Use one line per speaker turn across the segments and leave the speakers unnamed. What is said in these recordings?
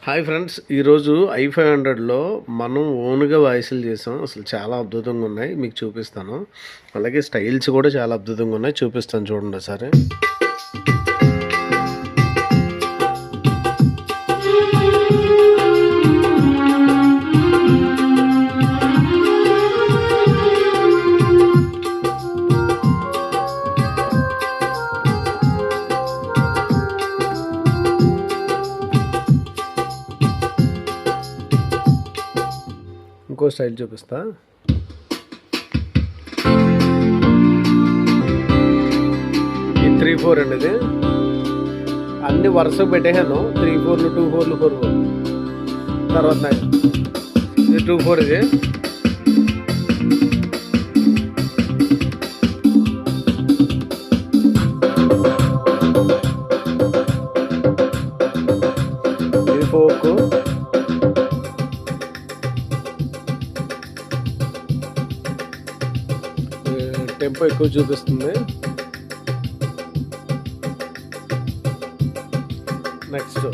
Hi friends, ఈరోజు i500లో మనం ఓన్గా వాయిస్లు చేసాం. అసలు చాలా అద్భుతంగా ఉన్నాయి, మీకు చూపిస్తాను. అలాగే స్టైల్స్ కూడా చాలా అద్భుతంగా ఉన్నాయి, చూపిస్తాను చూడండి సరే. ఇంకో స్టైల్ చూపిస్తా. ఈ 3-4 అండి, ఇది అన్ని వరుసకు పెట్టేసాను. 3-4, 2-4, 4-4. తర్వాత ఇది 2-4, ఇది ఇది 4. టెంపో ఎక్కువ చూపిస్తుంది. నెక్స్ట్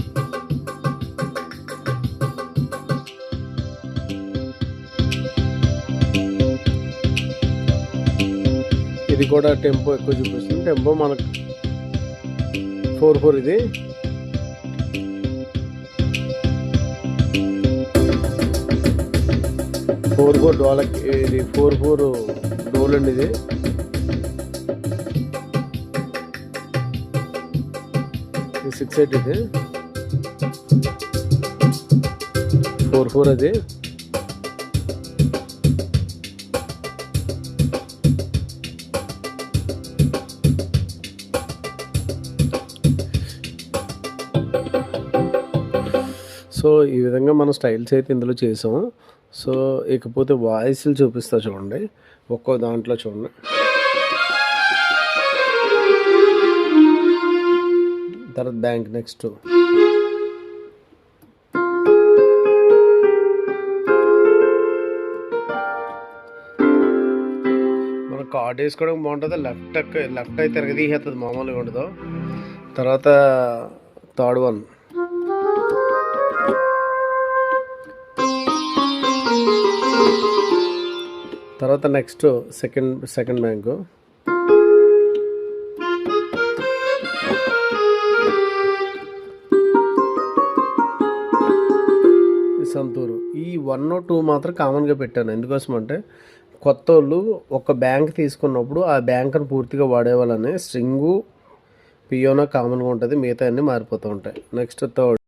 ఇది కూడా టెంపో ఎక్కువ చూపిస్తుంది. టెంపో మనకు 4-4. ఇది డోలక్, ఇది 4-4 డోల్ అండి. ఇది 6-8. ఇది 4-4. అది సో ఈ విధంగా మనం స్టైల్స్ అయితే ఇందులో చేసాము. సో ఇకపోతే వాయిస్లు చూపిస్తా చూడండి, ఒక్కో దాంట్లో చూడండి. తర్వాత బ్యాంక్. నెక్స్ట్ మన కార్డ్ వేసుకోవడం బాగుంటుంది. లెఫ్ట్ అయితే తిరగదీసేస్తుంది, మామూలుగా ఉండదు. తర్వాత థర్డ్ వన్. తర్వాత నెక్స్ట్ సెకండ్ బ్యాంకు. సంతూరు. ఈ 1 2 మాత్రం కామన్గా పెట్టాను. ఎందుకోసం అంటే కొత్త వాళ్ళు ఒక బ్యాంక్ తీసుకున్నప్పుడు ఆ బ్యాంక్ని పూర్తిగా వాడేవాళ్ళని. స్ట్రింగు పియోనా కామన్గా ఉంటుంది, మిగతా అన్నీ మారిపోతూ ఉంటాయి. Next third.